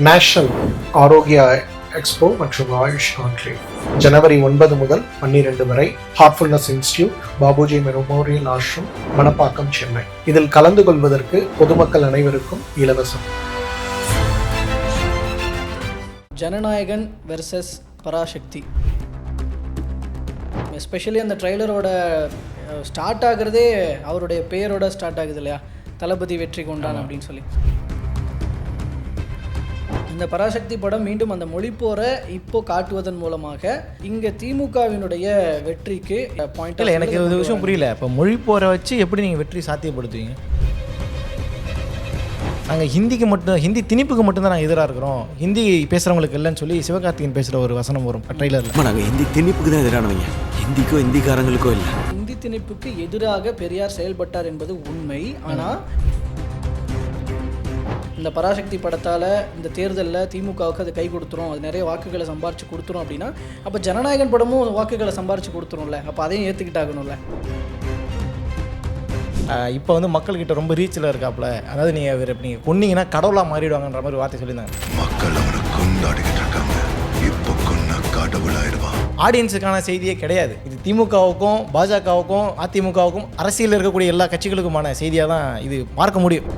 National Arokya expo மற்றும் AYUSH conclave ஜனவரி 9 முதல் 12 வரை heartfulness institute, Babuji memorial ashram, Manapakkam, Chennai. இதில் கலந்து கொள்வதற்கு பொதுமக்கள் அனைவருக்கும் இலவசம். ஜனநாயகன் வெர்சஸ் பராசக்தி, எஸ்பெஷலி அந்த ட்ரெய்லரோட ஸ்டார்ட் ஆகுறதே அவருடைய பெயரோட ஸ்டார்ட் ஆகுது இல்லையா, தளபதி வெற்றி கொண்டான் அப்படின்னு சொல்லி. இந்த பராசக்தி படம் மீண்டும் அந்த மொழிப்போரை இப்போ காட்டுவதன் மூலமாக இங்கே திமுகவினுடைய வெற்றிக்கு பாயிண்ட் இல்லை. எனக்கு ஒரு விஷயம் புரியல. இப்போ மொழிப்போரை வச்சு எப்படி நீங்கள் வெற்றி சாத்தியப்படுத்துவீங்க? நாங்கள் ஹிந்தி திணிப்புக்கு மட்டும்தான் நாங்கள் எதிராக இருக்கிறோம், ஹிந்தி பேசுகிறவங்களுக்கு இல்லைன்னு சொல்லி சிவகார்த்திகேயன் பேசுகிற ஒரு வசனம் வரும் ட்ரெய்லரில். நாங்கள் ஹிந்தி திணிப்புக்கு தான் எதிரானவங்க, ஹிந்திக்கோ ஹிந்திக்காரங்களுக்கோ இல்லை. ஹிந்தி திணிப்புக்கு எதிராக பெரியார் செயல்பட்டார் என்பது உண்மை. ஆனால் இந்த பராசக்தி படத்தால் இந்த தேர்தலில் திமுகவுக்கு அது கை கொடுத்துரும், அது நிறைய வாக்குகளை சம்பாரித்து கொடுத்துரும் அப்படின்னா, அப்போ ஜனநாயகன் படமும் வாக்குகளை சம்பாரித்து கொடுத்துரும்ல, அப்போ அதையும் ஏற்றுக்கிட்டாகணும்ல. இப்போ மக்கள்கிட்ட ரொம்ப ரீச்சில் இருக்காப்புல, அதாவது நீங்கள் கொன்னீங்கன்னா கடவுளாக மாறிடுவாங்கன்ற மாதிரி வார்த்தை சொல்லியிருந்தாங்க. மக்கள் அவனை கொண்டாடிக்கிட்டு இருக்காங்க, இப்போ கொன்னா கடவுளாயிடுவான். ஆடியன்ஸுக்கான செய்தியே கிடையாது இது. திமுகவுக்கும் பாஜகவுக்கும் அதிமுகவுக்கும் அரசியலில் இருக்கக்கூடிய எல்லா கட்சிகளுக்குமான செய்தியாக தான் இது பார்க்க முடியும்.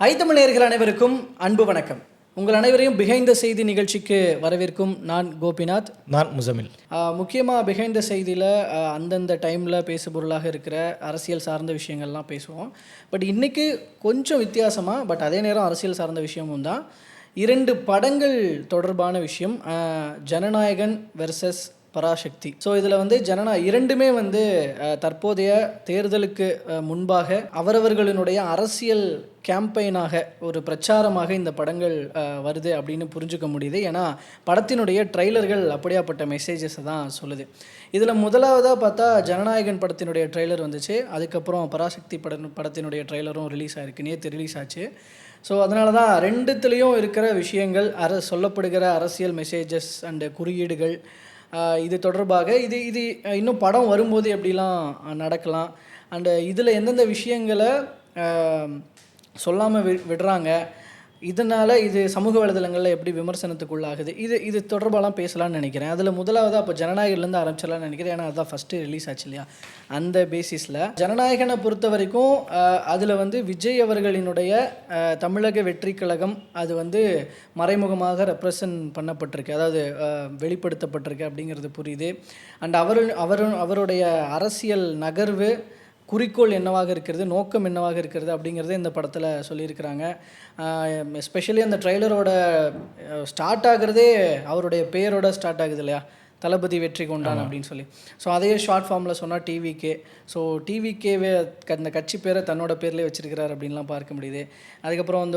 ஐத்தமிழ் நேயர்கள் அனைவருக்கும் அன்பு வணக்கம். உங்கள் அனைவரையும் பிஹைண்ட் த செய்தி நிகழ்ச்சிக்கு வரவேற்கும் நான் கோபிநாத், நான் முசமில். முக்கியமாக பிஹைண்ட் த செய்தியில் அந்தந்த டைமில் பேசுபொருளாக இருக்கிற அரசியல் சார்ந்த விஷயங்கள்லாம் பேசுவோம். பட் இன்றைக்கி கொஞ்சம் வித்தியாசமாக, பட் அதே நேரம் அரசியல் சார்ந்த விஷயமும் தான். 2 படங்கள் தொடர்பான விஷயம், ஜனநாயகன் வெர்சஸ் பராசக்தி. ஸோ இதில் இரண்டுமே தற்போதைய தேர்தலுக்கு முன்பாக அவரவர்களினுடைய அரசியல் கேம்பெயினாக, ஒரு பிரச்சாரமாக இந்த படங்கள் வருது அப்படின்னு புரிஞ்சுக்க முடியுது. ஏன்னா படத்தினுடைய ட்ரெய்லர்கள் அப்படியாப்பட்ட மெசேஜஸை தான் சொல்லுது. இதில் முதலாவதாக பார்த்தா ஜனநாயகன் படத்தினுடைய ட்ரெய்லர் வந்துச்சு, அதுக்கப்புறம் பராசக்தி படத்தினுடைய ட்ரெய்லரும் ரிலீஸ் ஆகிருக்கு, நேற்று ரிலீஸ் ஆச்சு. ஸோ அதனால தான் ரெண்டுத்துலேயும் இருக்கிற விஷயங்கள், சொல்லப்படுகிற அரசியல் மெசேஜஸ் அண்டு குறியீடுகள், இது தொடர்பாக இது இன்னும் படம் வரும்போது எப்படிலாம் நடக்கலாம், அண்டு இதில் எந்தெந்த விஷயங்களை சொல்லாமல் விடுறாங்க, இதனால் இது சமூக வலைதளங்களில் எப்படி விமர்சனத்துக்குள்ளாகுது, இது தொடர்பாலாம் பேசலான்னு நினைக்கிறேன். அதில் முதலாவது அப்போ ஜனநாயகன்லேருந்து ஆரம்பிச்சிடலான்னு நினைக்கிறேன். ஏன்னா அதுதான் ஃபஸ்ட்டு ரிலீஸ் ஆச்சு இல்லையா. அந்த பேசிஸில் ஜனநாயகனை பொறுத்த வரைக்கும் அதில் விஜய் அவர்களினுடைய தமிழக வெற்றி கழகம் அது மறைமுகமாக ரெப்ரசன்ட் பண்ணப்பட்டிருக்கு, அதாவது வெளிப்படுத்தப்பட்டிருக்கு அப்படிங்கிறது புரியுது. அண்ட் அவருடைய அரசியல் நகர்வு, குறிக்கோள் என்னவாக இருக்கிறது, நோக்கம் என்னவாக இருக்கிறது அப்படிங்கிறத இந்த படத்தில் சொல்லியிருக்கிறாங்க. எஸ்பெஷலி அந்த ட்ரெய்லரோட ஸ்டார்ட் ஆகுறதே அவருடைய பெயரோட ஸ்டார்ட் ஆகுது இல்லையா, தளபதி வெற்றி கொண்டான் அப்படின்னு சொல்லி. ஸோ அதையே ஷார்ட் ஃபார்மில் சொன்னால் டிவிகே. ஸோ டிவிகேவே அந்த கட்சி பேரை தன்னோட பேர்லேயே வச்சுருக்கிறார் அப்படின்லாம் பார்க்க முடியுது. அதுக்கப்புறம்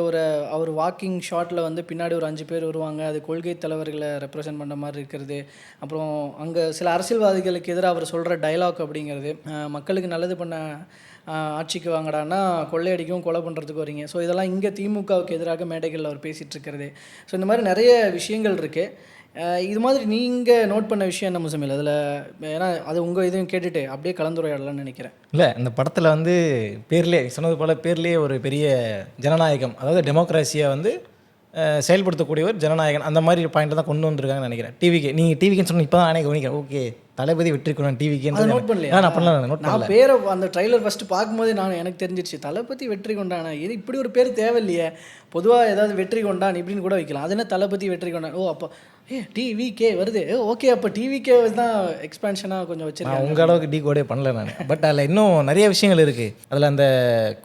அவர் வாக்கிங் ஷாட்டில் பின்னாடி ஒரு 5 பேர் வருவாங்க, அது கொள்கை தலைவர்களை ரெப்ரசன்ட் பண்ண மாதிரி இருக்கிறது. அப்புறம் அங்கே சில அரசியல்வாதிகளுக்கு எதிராக அவர் சொல்கிற டைலாக் அப்படிங்கிறது, மக்களுக்கு நல்லது பண்ண ஆட்சிக்கு வாங்கடான்னா கொள்ளையடிக்கும் கொலை பண்ணுறதுக்கு வரீங்க. ஸோ இதெல்லாம் இங்கே திமுகவுக்கு எதிராக மேடைகளில் அவர் பேசிகிட்டு இருக்கிறது. ஸோ இந்த மாதிரி நிறைய விஷயங்கள் இருக்குது. இது மாதிரி நீங்கள் நோட் பண்ண விஷயம் என்ன முசமில் அதில்? ஏன்னா அது உங்கள் இதையும் கேட்டுட்டு அப்படியே கலந்துரையாடலாம்னு நினைக்கிறேன். இல்லை, இந்த படத்தில் பேர்லேயே சொன்னது போல், பேர்லேயே ஒரு பெரிய ஜனநாயகம், அதாவது டெமோக்ராசியை செயல்படுத்தக்கூடியவர் ஜனநாயகன், அந்த மாதிரி பாயிண்ட் தான் கொண்டு வந்திருக்காங்கன்னு நினைக்கிறேன். நீங்கள் டிவிக்குன்னு சொன்னால் இப்போ தான் அன்றைக்கி கவனிக்கிறேன். ஓகே, தளபதி வெற்றி கொண்டான் டிவிக்கு நோட் பண்ணலையா? நான் பேரை அந்த ட்ரைலர் ஃபஸ்ட்டு பார்க்கும்போது எனக்கு தெரிஞ்சிருச்சு, தளபதி வெற்றி கொண்டானா, இது இப்படி ஒரு பேர் தேவையில்லையே. பொதுவாக ஏதாவது வெற்றி கொண்டான் இப்படின்னு கூட வைக்கலாம், அது என்ன தளபதி வெற்றி கொண்டான், ஓ அப்போ டிவிகே வருது, ஓகே அப்போ டிவிகே தான் எக்ஸ்பேன்ஷனாக கொஞ்சம் வச்சுருக்கேன். உங்கள் அளவுக்கு கோடே பண்ணல நான். பட் அதில் இன்னும் நிறைய விஷயங்கள் இருக்குது. அதில் அந்த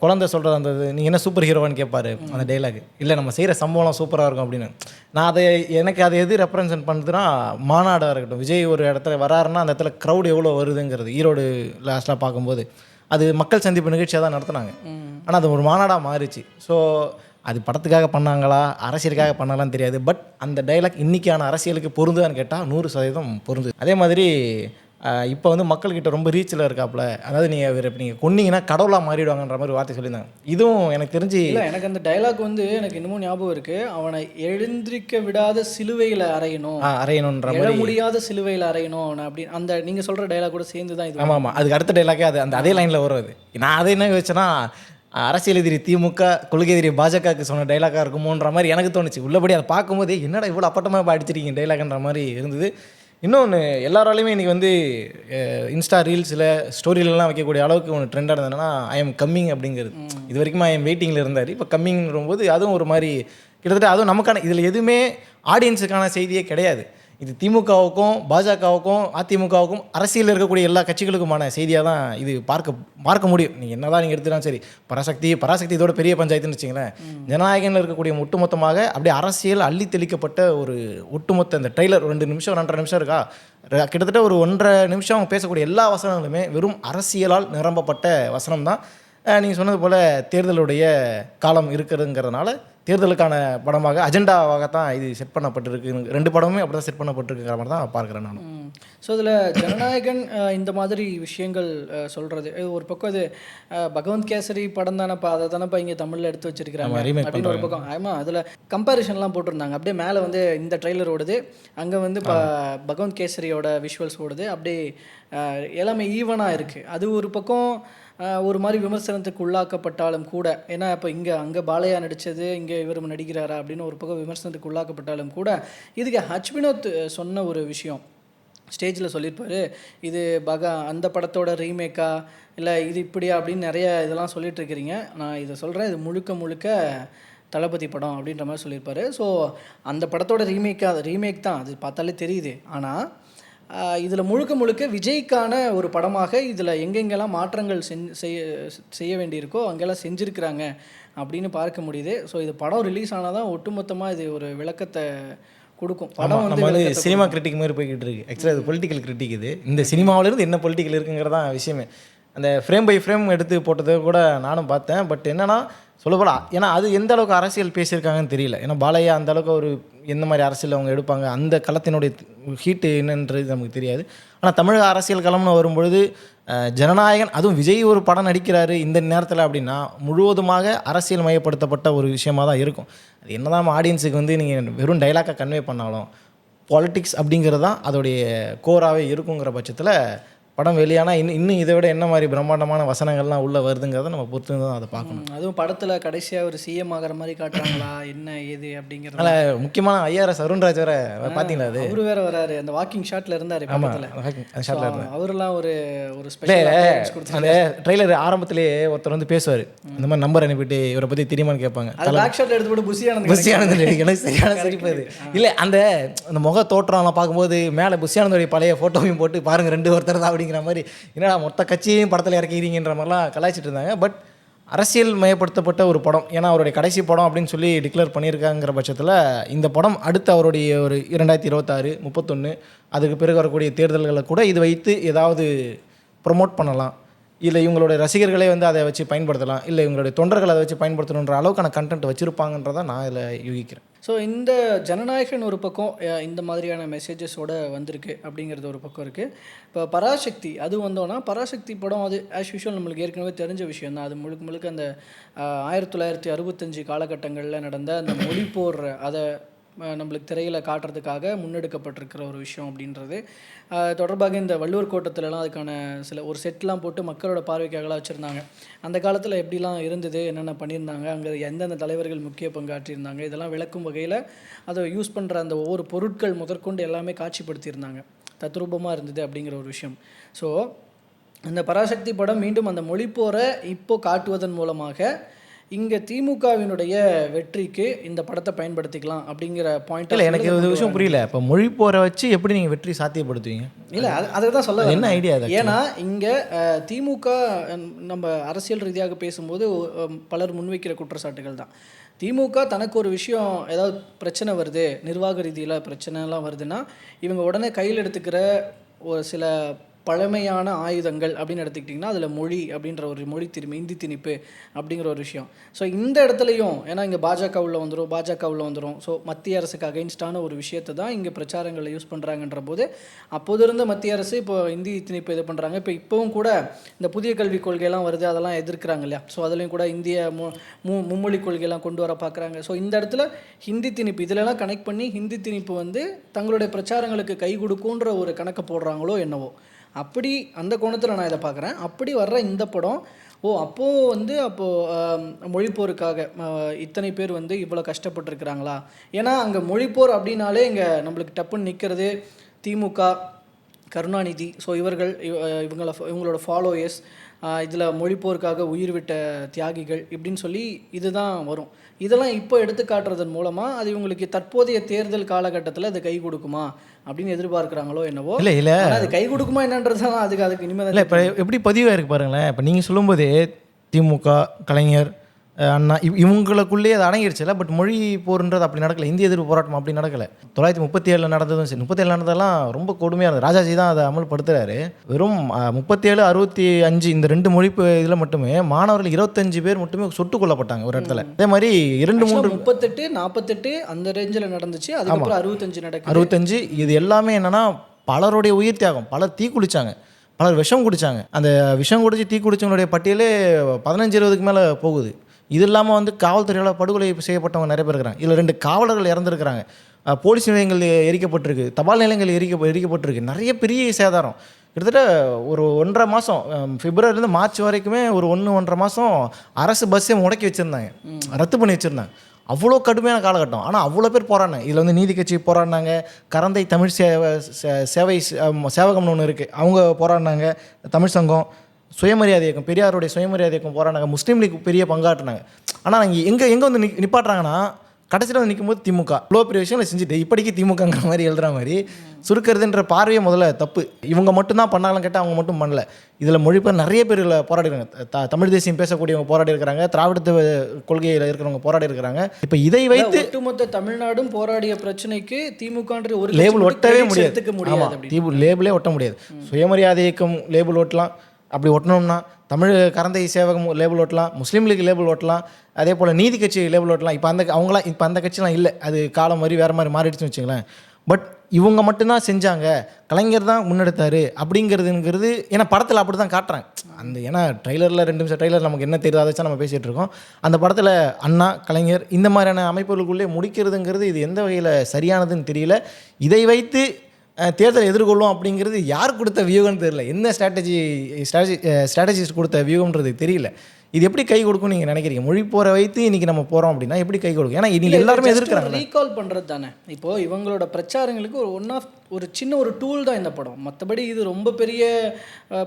குழந்தை சொல்கிறது, அந்த நீங்கள் என்ன சூப்பர் ஹீரோவான்னு கேட்பாரு அந்த டைலாக், இல்லை நம்ம செய்கிற சம்பவம்லாம் சூப்பராக இருக்கும் அப்படின்னு. நான் எனக்கு அதை எது ரெப்ரசன்ட் பண்ணுறதுன்னா, மாநாடாக இருக்கட்டும், விஜய் ஒரு இடத்துல வராருன்னா அந்த இடத்துல க்ரௌட் எவ்வளோ வருதுங்கிறது, ஈரோடு லாஸ்ட்டாக பார்க்கும்போது அது மக்கள் சந்திப்பு நிகழ்ச்சியாக தான் நடத்துனாங்க. ஆனால் அது ஒரு மாநாடாக மாறிச்சு. ஸோ அது படத்துக்காக பண்ணாங்களா அரசியலுக்காக பண்ணலான்னு தெரியாது. பட் அந்த டைலாக் இன்றைக்கான அரசியலுக்கு பொருந்துதான்னு கேட்டால் 100% பொருந்துது. அதே மாதிரி இப்போ வந்து மக்கள்கிட்ட ரொம்ப ரீச்சில் இருக்காப்புல. அதாவது நீங்கள் கொன்னீங்கன்னா கடவுளாக மாறிடுவாங்கன்ற மாதிரி வார்த்தை சொல்லியிருந்தாங்க. இதுவும் எனக்கு தெரிஞ்சு இல்லை, எனக்கு அந்த டைலாக் வந்து எனக்கு இன்னமும் ஞாபகம் இருக்குது. அவனை எழுந்திருக்க விடாத சிலுவையில் அறையணும், அறையணுன்ற எழ மாதிரி. முடியாத சிலுவையில் அறையணும் அவனை அப்படின்னு அந்த நீங்கள் சொல்கிற டைலாக் கூட சேர்ந்து தான் இது. ஆமாம், அதுக்கு அடுத்த டைலாக்கே அதே லைனில் வரும். அது நான் அதை என்ன யோசிச்சேன்னா, அரசியல் எதிரி திமுக, கொள்கை எதிரி பாஜகவுக்கு சொன்ன டைலாக்காக இருக்குமோன்ற மாதிரி எனக்கு தோணுச்சு. உள்ளபடி அதை பார்க்கும்போது என்னடா இவ்வளோ அப்பட்டமாக அடிச்சிருக்கீங்க டைலாக்ன்ற மாதிரி இருந்தது. இன்னொன்று, எல்லாராலையுமே இன்றைக்கி வந்து இன்ஸ்டா ரீல்ஸில் ஸ்டோரியிலலாம் வைக்கக்கூடிய அளவுக்கு ஒன்று ட்ரெண்டாக இருந்ததுன்னா ஐ எம் கம்மிங் அப்படிங்கிறது. இது வரைக்கும் ஐ எம் வெயிட்டிங்கில் இருந்தார். இப்போ கம்மிங்கிறபோது அதுவும் ஒரு மாதிரி கிட்டத்தட்ட அதுவும் நமக்கான இதில் எதுவுமே ஆடியன்ஸுக்கான செய்தியே கிடையாது. இது திமுகவுக்கும் பாஜகவுக்கும் அதிமுகவுக்கும் அரசியலில் இருக்கக்கூடிய எல்லா கட்சிகளுக்குமான செய்தியாக தான் இது பார்க்க முடியும். நீங்கள் என்ன தான் நீங்கள் எடுத்துட்டாலும் சரி, பராசக்தி இதோட பெரிய பஞ்சாயத்துன்னு வச்சிங்களேன். ஜனநாயகனில் இருக்கக்கூடிய ஒட்டுமொத்தமாக அப்படியே அரசியல் அள்ளி தெளிக்கப்பட்ட ஒரு ஒட்டுமொத்த இந்த ட்ரெய்லர் 2 நிமிஷம் 2.5 நிமிஷம் இருக்கா, கிட்டத்தட்ட ஒரு 1.5 நிமிஷம் அவங்க பேசக்கூடிய எல்லா வசனங்களுமே வெறும் அரசியலால் நிரம்பப்பட்ட வசனம் தான். நீங்கள் சொன்னது போல் தேர்தலுடைய காலம் இருக்கிறதுங்கிறதுனால தேர்தலுக்கான படமாக அஜெண்டாவாகத்தான் இது செட் பண்ணப்பட்டிருக்கு. 2 படமுமே அப்படி தான் செட் பண்ணப்பட்டிருக்குங்கிற மாதிரி தான் பார்க்குறேன் நான். ஸோ இதில் ஜனநாயகன் இந்த மாதிரி விஷயங்கள் சொல்கிறது ஒரு பக்கம். இது பகவந்த் கேசரி படம் தானேப்பா, அதை தானேப்பா இங்கே தமிழில் எடுத்து வச்சிருக்கிறாங்க அப்படின்னு ஒரு பக்கம். ஆமாம், அதில் கம்பேரிஷன்லாம் போட்டிருந்தாங்க. அப்படியே மேலே வந்து இந்த ட்ரெய்லர் ஓடுது, அங்கே வந்து பகவந்த் கேசரியோட விஷுவல்ஸ் ஓடுது, அப்படியே எல்லாமே ஈவனாக இருக்குது. அது ஒரு பக்கம் ஒரு மாதிரி விமர்சனத்துக்கு உள்ளாக்கப்பட்டாலும் கூட, ஏன்னா இப்போ அங்கே பாலையா நடித்தது, இங்கே இவர் நடிக்கிறாரா அப்படின்னு ஒரு பக்கம் விமர்சனத்துக்கு உள்ளாக்கப்பட்டாலும் கூட, இதுக்கு ஹச் வினோத் சொன்ன ஒரு விஷயம் ஸ்டேஜில் சொல்லியிருப்பார். இது அந்த படத்தோட ரீமேக்கா இல்லை இது இப்படியா அப்படின்னு நிறைய இதெல்லாம் சொல்லிட்டு இருக்கிறீங்க. நான் இதை சொல்கிறேன், இது முழுக்க தளபதி படம் அப்படின்ற மாதிரி சொல்லியிருப்பார். ஸோ அந்த படத்தோட ரீமேக் தான், அது பார்த்தாலே தெரியுது. ஆனால் இதில் முழுக்க விஜய்க்கான ஒரு படமாக இதில் எங்கெங்கெல்லாம் மாற்றங்கள் செய்ய வேண்டியிருக்கோ அங்கெல்லாம் செஞ்சுருக்கிறாங்க அப்படின்னு பார்க்க முடியுது. ஸோ இது படம் ரிலீஸ் ஆனால் தான் ஒட்டுமொத்தமாக இது ஒரு விளக்கத்தை கொடுக்கும். படம் வந்து சினிமா கிரிட்டிக் மாதிரி போய்கிட்டு இருக்கு. ஆக்சுவலாக அது பொலிட்டிக்கல் கிரிட்டிக். இது இந்த சினிமாவிலேருந்து என்ன பொலிட்டிக்கல் இருக்குங்கிறதான் விஷயமே. அந்த ஃப்ரேம் பை ஃப்ரேம் எடுத்து போட்டதை கூட நானும் பார்த்தேன். பட் என்னென்னா சொல்லப்போலாம், ஏன்னா அது எந்த அளவுக்கு அரசியல் பேசியிருக்காங்கன்னு தெரியல. ஏன்னா பாலையா அந்த அளவுக்கு ஒரு எந்த மாதிரி அரசியல் அவங்க எடுப்பாங்க, அந்த களத்தினுடைய ஹீட்டு என்னன்றது நமக்கு தெரியாது. ஆனால் தமிழக அரசியல் களம்னு வரும்பொழுது ஜனநாயகன், அதுவும் விஜய் ஒரு படம் நடிக்கிறாரு இந்த நேரத்தில் அப்படின்னா முழுவதுமாக அரசியல் மயப்படுத்தப்பட்ட ஒரு விஷயமாக தான் இருக்கும். அது என்ன தான் ஆடியன்ஸுக்கு வந்து நீங்கள் வெறும் டைலாக்காக கன்வே பண்ணாலும் பாலிட்டிக்ஸ் அப்படிங்கிறது தான் அதோடைய கோராகவே இருக்குங்கிற பட்சத்தில் படம் வெளியானால் இன்னும் இதை விட என்ன மாதிரி பிரம்மாண்டமான வசனங்கள்லாம் உள்ளே வருதுங்கிறத நம்ம பொறுத்து தான் அதை பார்க்கணும். அதுவும் படத்தில் கடைசியாக ஒரு சிஎம் ஆகிற மாதிரி காட்டுறாங்களா என்ன ஏது அப்படிங்கிறதுனால முக்கியமான ஐஆர்எஸ் அருண்ராஜ் வேறு பார்த்தீங்களா, அது அவரு வேறு வராரு, அந்த வாக்கிங் ஷாட்டில் இருந்தார் படத்தில். அவரெல்லாம் ஒரு ஸ்பெஷல் அந்த ட்ரெய்லர் ஆரம்பத்திலேயே ஒருத்தர் வந்து பேசுவார், இந்த மாதிரி நம்பர் அனுப்பிட்டு இவரை பற்றி தெரியுமான்னு கேட்பாங்க. பேக் ஷாட் எடுத்து போட்டு புஷியானந்த் எனக்கு சரியான சிரிப்பது இல்லை. அந்த முக தோற்றம்லாம் பார்க்கும்போது மேலே புஷியானந்தோடைய பழைய ஃபோட்டோவையும் போட்டு பாருங்கள் 2 ஒருத்தர் தான் அப்படிங்கிற மாதிரி, என்னடா மொத்த கட்சியையும் படத்தில் இறக்கிறீங்கன்ற மாதிரிலாம் கலாய்ச்சிட்டு இருந்தாங்க. பட் அரசியல் மயப்படுத்தப்பட்ட ஒரு படம், ஏன்னா அவருடைய கடைசி படம் அப்படின்னு சொல்லி டிக்ளேர் பண்ணியிருக்காங்கிற பட்சத்தில் இந்த படம் அடுத்து அவருடைய ஒரு 2026, 31 அதுக்கு பிறகு வரக்கூடிய தேர்தல்களை கூட இது வைத்து ஏதாவது ப்ரொமோட் பண்ணலாம், இல்லை இவங்களுடைய ரசிகர்களே வந்து அதை வச்சு பயன்படுத்தலாம், இல்லை இவங்களுடைய தொண்டர்கள் அதை வச்சு பயன்படுத்தணுன்ற அளவுக்கான கண்டென்ட் வச்சுருப்பாங்கன்றதான் நான் இதில் யூகிக்கிறேன். ஸோ இந்த ஜனநாயகன் ஒரு பக்கம் இந்த மாதிரியான மெசேஜஸோடு வந்திருக்கு அப்படிங்கிறது ஒரு பக்கம் இருக்குது. இப்போ பராசக்தி அது வந்தோன்னா, பராசக்தி படம் அது ஆஸ் யூஷுவல் நம்மளுக்கு ஏற்கனவே தெரிஞ்ச விஷயம் தான். அது முழுக்க அந்த 1965 காலகட்டங்களில் நடந்த அந்த மொழிப்போர் அதை நம்மளுக்கு திரையில் காட்டுறதுக்காக முன்னெடுக்கப்பட்டிருக்கிற ஒரு விஷயம் அப்படின்றது. தொடர்பாக இந்த வள்ளுவர் கோட்டத்திலலாம் அதுக்கான ஒரு செட்லாம் போட்டு மக்களோட பார்வைக்காகலாம் வச்சுருந்தாங்க. அந்த காலத்தில் எப்படிலாம் இருந்தது, என்னென்ன பண்ணியிருந்தாங்க, அங்கே எந்தெந்த தலைவர்கள் முக்கிய பங்காற்றியிருந்தாங்க, இதெல்லாம் விளக்கும் வகையில் அதை யூஸ் பண்ணுற அந்த ஒவ்வொரு பொருட்கள் முதற்கொண்டு எல்லாமே காட்சிப்படுத்தியிருந்தாங்க. தத்ரூபமாக இருந்தது அப்படிங்கிற ஒரு விஷயம். ஸோ அந்த பராசக்தி படம் மீண்டும் அந்த மொழிப்போரை இப்போ காட்டுவதன் மூலமாக இங்கே திமுகவினுடைய வெற்றிக்கு இந்த படத்தை பயன்படுத்திக்கலாம் அப்படிங்கிற பாயிண்ட். இல்லை, எனக்கு ஒரு விஷயம் புரியல. இப்போ மொழி போரை வச்சு எப்படி நீங்கள் வெற்றி சாத்தியப்படுத்துவீங்க? இல்லை, அதை தான் சொல்ல என்ன ஐடியா? ஏன்னா இங்கே திமுக நம்ம அரசியல் ரீதியாக பேசும்போது பலர் முன்வைக்கிற குற்றச்சாட்டுகள் தான். திமுக தனக்கு ஒரு விஷயம் ஏதாவது பிரச்சனை வருது, நிர்வாக ரீதியில் பிரச்சனைலாம் வருதுன்னா இவங்க உடனே கையில் எடுத்துக்கிற ஒரு சில பழமையான ஆயுதங்கள் அப்படின்னு எடுத்துக்கிட்டிங்கன்னா அதில் மொழி அப்படின்ற ஒரு மொழி திரும்பி இந்தி திணிப்பு அப்படிங்கிற ஒரு விஷயம். ஸோ இந்த இடத்துலையும் ஏன்னா இங்கே பாஜக உள்ள வந்துடும். ஸோ மத்திய அரசுக்கு அகைன்ஸ்டான ஒரு விஷயத்தை தான் இங்கே பிரச்சாரங்களில் யூஸ் பண்ணுறாங்கன்ற போது அப்போது இருந்த மத்திய அரசு இப்போ இந்தி திணிப்பு இது பண்ணுறாங்க. இப்போவும் கூட இந்த புதிய கல்விக் கொள்கையெல்லாம் வருது, அதெல்லாம் எதிர்க்கிறாங்க இல்லையா? ஸோ அதுலேயும் கூட இந்திய மும்மொழி கொள்கையெல்லாம் கொண்டு வர பார்க்குறாங்க. ஸோ இந்த இடத்துல ஹிந்தி திணிப்பு இதிலெல்லாம் கனெக்ட் பண்ணி ஹிந்தி திணிப்பு வந்து தங்களுடைய பிரச்சாரங்களுக்கு கை கொடுக்குன்ற ஒரு கணக்கை போடுறாங்களோ என்னவோ. அப்படி அந்த கோணத்தில் நான் இதை பார்க்குறேன். அப்படி வர்ற இந்த படம் அப்போது மொழிப்போருக்காக இத்தனை பேர் வந்து இவ்வளோ கஷ்டப்பட்டுருக்குறாங்களா? ஏன்னா அங்கே மொழிப்போர் அப்படின்னாலே இங்கே நம்மளுக்கு டப்புன்னு நிற்கிறது திமுக, கருணாநிதி. ஸோ இவங்களோட ஃபாலோயர்ஸ், இதில் மொழிப்போருக்காக உயிர் விட்ட தியாகிகள் இப்படின்னு சொல்லி இதுதான் வரும். இதெல்லாம் இப்போ எடுத்து காட்டுறதன் மூலமாக அது இவங்களுக்கு தற்போதைய தேர்தல் காலகட்டத்தில் அது கை கொடுக்குமா அப்படின்னு எதிர்பார்க்குறாங்களோ என்னவோ. இல்லை அது கை கொடுக்குமா என்னன்றது தான் அதுக்கு இனிமேல் இல்லை. இப்போ எப்படி பதிவாக இருக்கு பாருங்களேன். இப்போ நீங்கள் சொல்லும்போதே திமுக, கலைஞர், அண்ணா இவங்களுக்குள்ளேயே அது அடங்கிடுச்சுல. பட் மொழி போர்ன்றது அப்படி நடக்கலை. இந்திய எதிர்ப்பு போராட்டம் அப்படி நடக்கலை. 1937 நடந்ததும் சரி, 37 நடந்ததெல்லாம் ரொம்ப கொடுமையாக இருந்தது. ராஜாஜி தான் அதை அமல்படுத்துறாரு. வெறும் 37, 65 இந்த 2 மொழி இதில் மட்டுமே மாணவர்கள் 25 பேர் மட்டுமே சுட்டுக் கொல்லப்பட்டாங்க ஒரு இடத்துல. அதே மாதிரி 2-3 38, 48 அந்த ரேஞ்சில் நடந்துச்சு. அதுக்கப்புறம் 65 நடக்குது. 65 இது எல்லாமே என்னன்னா பலருடைய உயிர் தியாகம். பலர் தீ குளிச்சாங்க, பலர் விஷம் குடித்தாங்க. அந்த விஷம் குடிச்சு தீ குடிச்சவங்களுடைய பட்டியலே 15-20க்கு மேலே போகுது. இது இல்லாமல் வந்து காவல்துறையால் படுகொலை செய்யப்பட்டவங்க நிறைய பேர் இருக்கிறாங்க. இதில் 2 காவலர்கள் இறந்துருக்கிறாங்க. போலீஸ் நிலையங்கள் எரிக்கப்பட்டிருக்கு, தபால் நிலையங்கள் எரிக்கப்பட்டிருக்கு. நிறைய பெரிய சேதாரம். கிட்டத்தட்ட ஒரு 1.5 மாதம், பிப்ரவரிலேருந்து மார்ச் வரைக்குமே ஒரு 1-1.5 மாதம் அரசு பஸ்ஸை முடக்கி வச்சுருந்தாங்க, ரத்து பண்ணி வச்சுருந்தாங்க. அவ்வளோ கடுமையான காலகட்டம். ஆனால் அவ்வளோ பேர் போராடினாங்க. இதில் வந்து நீதி கட்சி போராடினாங்க, கரந்தை தமிழ் சேவகம்னு ஒன்று இருக்குது, அவங்க போராடினாங்க, தமிழ் சங்கம், சுயமரியாதை இயக்கம், பெரியாருடைய சுயமரியாதை இயக்கம் போராடினாங்க, முஸ்லீம் லீக் பெரிய பங்காற்றினாங்க. ஆனால் எங்கே வந்து நிப்பாட்டுறாங்கன்னா கடைசியில் வந்து நிற்கும் போது திமுக இவ்வளோ பெரிய விஷயங்களை செஞ்சுட்டு இப்படிக்கு திமுகங்கிற மாதிரி எழுதுகிற மாதிரி சுருக்கிறதுன்ற பார்வையே முதல்ல தப்பு. இவங்க மட்டும்தான் பண்ணாலும் கேட்டால் அவங்க மட்டும் பண்ணல. இதில் மொழிபெயர் நிறைய பேர் போராடிருக்காங்க. தமிழ் தேசியம் பேசக்கூடியவங்க போராடி இருக்கிறாங்க, திராவிடத்து கொள்கையில் இருக்கிறவங்க போராடி இருக்கிறாங்க. இப்போ இதை வைத்து ஒட்டுமொத்த தமிழ்நாடும் போராடிய பிரச்சனைக்கு திமுகன்ற ஒரு லேபிள் ஒட்டவே முடியாது. லேபிளே ஒட்ட முடியாது. சுயமரியாதை இயக்கம் லேபிள் ஒட்டலாம், அப்படி ஒட்டணும்னா தமிழ் கரந்தை சேவகம் லேபிள் ஓட்டலாம், முஸ்லீம் லீக் லேபிள் ஓட்டலாம், அதே போல் நீதி கட்சி லேபிள் ஓட்டலாம். இப்போ அந்த கட்சிலாம் இல்லை, அது காலம் மாதிரி வேறு மாதிரி மாறிடுச்சுன்னு வச்சுங்களேன். பட் இவங்க மட்டும்தான் செஞ்சாங்க, கலைஞர் தான் முன்னெடுத்தார் அப்படிங்கிறதுங்கிறது ஏன்னா படத்தில் அப்படி தான் காட்டுறாங்க. ஏன்னா ட்ரெய்லரில் 2 நிமிஷம் ட்ரெய்லர் நமக்கு என்ன தெரியுது அதை வச்சா நம்ம பேசிகிட்டு இருக்கோம். அந்த படத்தில் அண்ணா, கலைஞர் இந்த மாதிரியான அமைப்புகளுக்குள்ளே முடிக்கிறதுங்கிறது இது எந்த வகையில் சரியானதுன்னு தெரியல. இதை வைத்து தேர்தலை எதிர்கொள்ளும் அப்படிங்கிறது யார் கொடுத்த வியூகம்னு தெரியல. என்ன ஸ்ட்ராட்டஜிஸ்ட் கொடுத்த வியூகம்ன்றது தெரியல. இது எப்படி கை கொடுக்கும் நீங்கள் நினைக்கிறீங்க? மொழி போரை வைத்து இன்றைக்கி நம்ம போகிறோம் அப்படின்னா எப்படி கை கொடுக்கும்? ஏன்னா இன்றைக்கி எல்லாருமே எதிர்க்கிறாங்க. ரீகால் பண்ணுறது தானே இப்போது இவங்களோட பிரச்சாரங்களுக்கு ஒரு சின்ன ஒரு டூல் தான் இந்த படம். மற்றபடி இது ரொம்ப பெரிய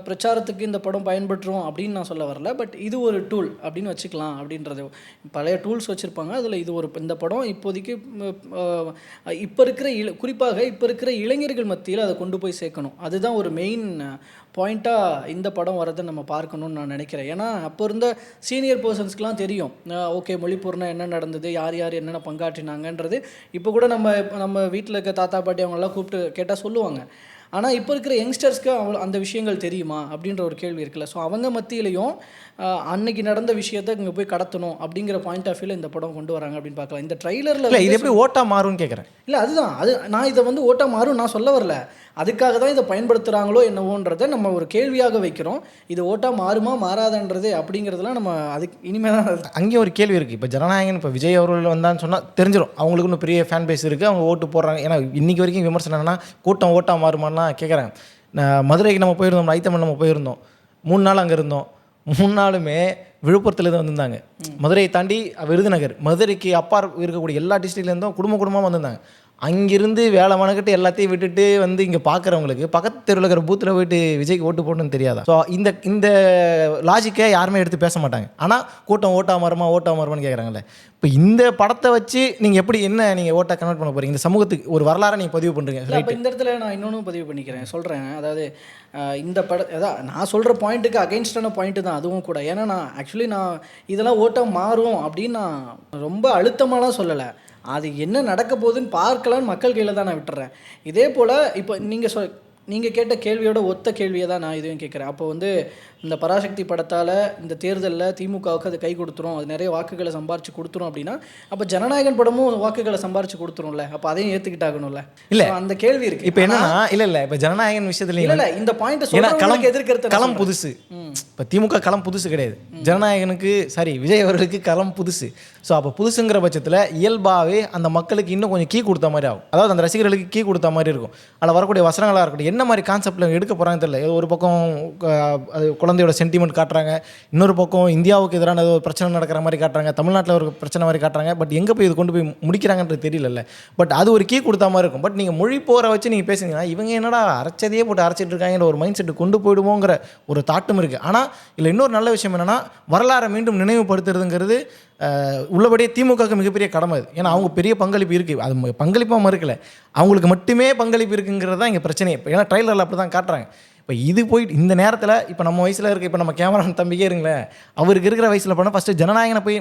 பிரச்சாரத்துக்கு இந்த படம் பயன்படுத்துகிறோம் அப்படின்னு நான் சொல்ல வரல. பட் இது ஒரு டூல் அப்படின்னு வச்சுக்கலாம். அப்படின்றது பழைய டூல்ஸ் வச்சுருப்பாங்க, அதில் இது இந்த படம் இப்போதைக்கு இப்போ இருக்கிற குறிப்பாக இப்போ இருக்கிற இளைஞர்கள் மத்தியில் அதை கொண்டு போய் சேர்க்கணும். அதுதான் ஒரு மெயின் பாயிண்ட்டாக இந்த படம் வரதை நம்ம பார்க்கணுன்னு நான் நினைக்கிறேன். ஏன்னா அப்போ இருந்த சீனியர் பர்சன்ஸ்க்கெலாம் தெரியும், ஓகே மொழிப்போர்னா என்ன நடந்தது, யார் என்னென்ன பங்காற்றினாங்கன்றது. இப்போ கூட நம்ம வீட்டில் இருக்க தாத்தா பாட்டி அவங்களெல்லாம் கூப்பிட்டு கேட்டால் சொல்லுவாங்க. ஆனால் இப்போ இருக்கிற யங்ஸ்டர்ஸ்க்கு அந்த விஷயங்கள் தெரியுமா அப்படின்ற ஒரு கேள்வி இருக்குல்ல. ஸோ அவங்க மத்தியிலையும் அன்னைக்கு நடந்த விஷயத்தை இங்கே போய் கடத்தணும் அப்படிங்கிற பாயிண்ட் ஆஃப் வியூவில் இந்த படம் கொண்டு வராங்க அப்படின்னு பார்க்கலாம். இந்த ட்ரைலரில் இது எப்படி ஓட்டா மாறும்னு கேட்குறேன். இல்லை அதுதான் நான் இதை வந்து ஓட்டா மாறும் நான் சொல்ல வரல. அதுக்காக தான் இதை பயன்படுத்துகிறாங்களோ என்னவோன்றதை நம்ம ஒரு கேள்வியாக வைக்கிறோம். இது ஓட்டா மாறுமா மாறாதன்றது அப்படிங்கிறதுலாம் நம்ம அதுக்கு இனிமேல் தான். அங்கேயும் ஒரு கேள்வி இருக்குது. இப்போ ஜனநாயகன் இப்போ விஜய் அவர்கள் வந்தான்னு சொன்னால் தெரிஞ்சிடும், அவங்களுக்கு இன்னும் பெரிய ஃபேன் பேஸ் இருக்குது, அவங்க ஓட்டு போடுறாங்க. ஏன்னா இன்றைக்கி வரைக்கும் விமர்சனம் என்னன்னா கூட்டம் ஓட்டா மாறுமானா கேட்குறேன். மதுரைக்கு நம்ம போயிருந்தோம், ஐத்தமன் நம்ம போயிருந்தோம், 3 நாள் அங்கே இருந்தோம். 3 நாளுமே விழுப்புரத்தில் தான் வந்திருந்தாங்க. மதுரையை தாண்டி விருதுநகர், மதுரைக்கு அப்பா இருக்கக்கூடிய எல்லா டிஸ்ட்ரிக்ட்லேருந்தும் குடும்பமாக வந்திருந்தாங்க. அங்கிருந்து வேலை மனக்கிட்டு எல்லாத்தையும் விட்டுட்டு வந்து இங்கே பார்க்குறவங்களுக்கு பக்கத்து தெருவில் இருக்கிற பூத்தில் போயிட்டு விஜய்க்கு ஓட்டு போடணும்னு தெரியாதா? ஸோ இந்த லாஜிக்கை யாருமே எடுத்து பேச மாட்டாங்க. ஆனால் கூட்டம் ஓட்டா மாறுமான்னு கேட்குறாங்கல்ல. இப்போ இந்த படத்தை வச்சு நீங்கள் எப்படி நீங்கள் ஓட்டை கன்வெர்ட் பண்ண போகிறீங்க? இந்த சமூகத்துக்கு ஒரு வரலாறை நீங்கள் பதிவு பண்ணுறீங்க. இப்போ இந்த இடத்துல நான் இன்னொன்று பதிவு பண்ணிக்கிறேன், சொல்கிறேன். அதாவது இந்த அதான் நான் சொல்கிற பாயிண்ட்டுக்கு அகைன்ஸ்டான பாயிண்ட்டு தான் அதுவும் கூட. ஏன்னா நான் இதெல்லாம் ஓட்டம் மாறும் அப்படின்னு நான் ரொம்ப அழுத்தமாலாம் சொல்லலை. அது என்ன நடக்க போகுதுன்னு பார்க்கலான்னு மக்கள் கையில் தான் நான் விட்டுறேன். இதே போல் இப்போ நீங்கள் நீங்கள் கேட்ட கேள்வியோட ஒத்த கேள்வியை தான் நான் இதுவும் கேட்குறேன். அப்போ வந்து இந்த பராசக்தி படத்தால் இந்த தேர்தலில் திமுகவுக்கு அது கை கொடுத்துரும், அது நிறைய வாக்குகளை சம்பாரிச்சு கொடுத்துரும் அப்படின்னா, அப்போ ஜனநாயகன் படமும் வாக்குகளை சம்பாரிச்சு கொடுத்துரும்ல, அப்போ அதையும் ஏற்றுக்கிட்டாகணும்ல. இல்லை அந்த கேள்வி இருக்கு. இப்போ என்னன்னா இல்லை இப்போ ஜனநாயகன் விஷயத்துல இல்லை இந்த பாயிண்ட் சொல்றவங்களுக்கு எதிர்க்கிறது களம் புதுசு. இப்போ திமுக களம் புதுசு கிடையாது, ஜனநாயகனுக்கு விஜய் அவர்களுக்கு களம் புதுசு. ஸோ அப்போ புதுசுங்கிற பட்சத்தில் இயல்பாகவே அந்த மக்களுக்கு இன்னும் கொஞ்சம் கீ கொடுத்த மாதிரி ஆகும், அதாவது அந்த ரசிகர்களுக்கு கீ கொடுத்த மாதிரி இருக்கும். அதில் வரக்கூடிய வசனங்களாக இருக்கட்டும், என்ன மாதிரி கான்செப்டில் எடுக்க போகிறாங்கன்னு தெரியல. ஒரு பக்கம் அது குழந்தையோட சென்டிமெண்ட் காட்டுறாங்க, இன்னொரு பக்கம் இந்தியாவுக்கு எதிரான ஒரு பிரச்சனை நடக்கிற மாதிரி காட்டுறாங்க, தமிழ்நாட்டில் ஒரு பிரச்சனை மாதிரி காட்டுறாங்க. பட் எங்கே போய் இது கொண்டு போய் முடிக்கிறாங்கன்றது தெரியல. பட் அது ஒரு கீ கொடுத்த மாதிரி இருக்கும். பட் நீங்கள் மொழி போகிற வச்சு நீங்கள் பேசுனீங்கன்னா இவங்க என்னடா அரைச்சதையே போட்டு அரைச்சிட்டு இருக்காங்கிற ஒரு மைண்ட் செட்டு கொண்டு போயிடுவோங்கிற ஒரு தாட்டும் இருக்குது. ஆனால் இதில் இன்னொரு நல்ல விஷயம் என்னென்னா, வரலாறை மீண்டும் நினைவுபடுத்துறதுங்கிறது உள்ளபடியே திமுகவுக்கு மிகப்பெரிய கடமை அது. ஏன்னா அவங்க பெரிய பங்களிப்பு இருக்குது, அது பங்களிப்பாக மறுக்கலை, அவங்களுக்கு மட்டுமே பங்களிப்பு இருக்குங்கிறது தான் இங்கே பிரச்சனையே. இப்போ ஏன்னா ட்ரைலரில் அப்படி தான் காட்டுறாங்க. இப்போ இது போயிட்டு இந்த நேரத்தில் இப்போ நம்ம வயசில் இருக்க, இப்போ நம்ம கேமரான் தம்பிக்கே இருங்களேன், அவருக்கு இருக்கிற வயசில் போனால் ஃபஸ்ட்டு ஜனநாயகனை போய்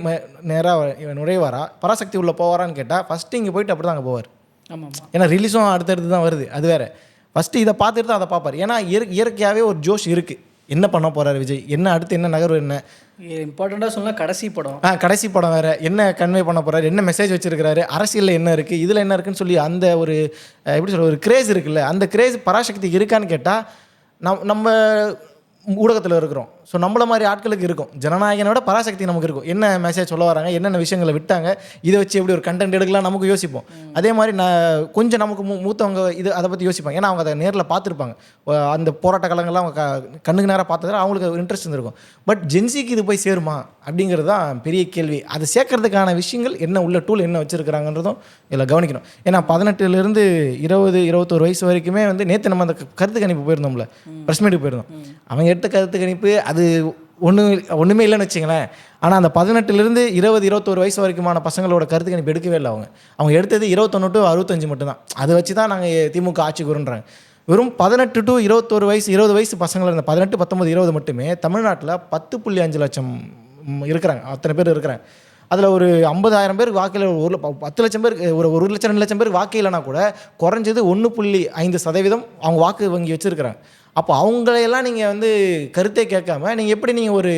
நேராக நுழைவாரா, பராசக்தி உள்ளே போவாரான்னு கேட்டால் ஃபஸ்ட்டு இங்கே போயிட்டு அப்படி தான் அங்கே போவார். ஆமாம், ஏன்னா ரிலீஸும் அடுத்தடுத்து தான் வருது, அது வேறு. ஃபஸ்ட்டு இதை பார்த்துட்டு தான் அதை பார்ப்பார். ஏன்னா இயற்கையாகவே ஒரு ஜோஷ் இருக்குது, என்ன பண்ண போகிறார் விஜய், என்ன அடுத்து என்ன நகர்வு, என்ன இம்பார்ட்டண்ட்டாக சொன்னால் கடைசி படம் வேறு, என்ன கன்வே பண்ண போகிறாரு, என்ன மெசேஜ் வச்சுருக்கிறாரு, அரசியலில் என்ன இருக்குது, இதில் என்ன இருக்குன்னு சொல்லி அந்த ஒரு எப்படி சொல்கிற ஒரு கிரேஸ் இருக்குல்ல, அந்த கிரேஸ் பராசக்திக்கு இருக்கான்னு கேட்டால் நம்ம ஊடகத்தில் இருக்கிறோம். ஸோ நம்மள மாதிரி ஆட்களுக்கு இருக்கும். ஜனநாயகனோட பராசக்தி நமக்கு இருக்கும், என்ன மெசேஜ் சொல்ல வராங்க, என்னென்ன விஷயங்களை விட்டாங்க, இதை வச்சு எப்படி ஒரு கண்டென்ட் எடுக்கலாம் நமக்கு யோசிப்போம். அதே மாதிரி கொஞ்சம் நமக்கு மூத்தவங்க அதை பற்றி யோசிப்பாங்க, ஏன்னா அவங்க அதை நேரில் பார்த்துருப்பாங்க, அந்த போராட்ட காலங்கள்லாம் அவங்க கண்ணுக்கு நேராக பார்த்ததில் அவங்களுக்கு இன்ட்ரெஸ்ட் இருந்திருக்கும். பட் ஜென்சிக்கு இது போய் சேருமா அப்படிங்கிறது தான் பெரிய கேள்வி. அதை சேர்க்கறதுக்கான விஷயங்கள் என்ன, உள்ள டூல் என்ன வச்சுருக்கிறாங்கன்றதும் இதில் கவனிக்கணும். ஏன்னா 18லேருந்து 20-21 வயசு வரைக்குமே வந்து நேற்று நம்ம அந்த கருத்து கணிப்பு போயிருந்தோம்ல, ப்ரெஸ் மீட்டுக்கு போயிருந்தோம், அவங்க எடுத்த கருத்து கணிப்பு அது ஒன்றுமே இல்லைன்னு வச்சுங்களேன். ஆனால் அந்த 18லேருந்து 20-21 வயசு வரைக்குமான பசங்களோட கருத்து கணிப்பு எடுக்கவே இல்லை. அவங்க எடுத்தது 21 to 65 மட்டும்தான். அதை வச்சு தான் நாங்கள் திமுக ஆட்சிக்கு வருன்றாங்க. வெறும் 18 to 21 வயசு 20 வயசு பசங்கள் இருந்த 18, 19, 20 மட்டுமே தமிழ்நாட்டில் 10.5 லட்சம் இருக்கிறாங்க, அத்தனை பேர் இருக்கிறாங்க. அதில் ஒரு 50,000 பேருக்கு வாக்கில், ஒரு 10 லட்சம் பேர், ஒரு 1 லட்சம் 2 லட்சம் பேருக்கு வாக்கு இல்லைனா கூட குறைஞ்சது 1.5% அவங்க வாக்கு வங்கி வச்சுருக்கிறாங்க. அப்போ அவங்களையெல்லாம் நீங்கள் வந்து கருத்தே கேட்காம நீங்கள் எப்படி நீங்கள் ஒரு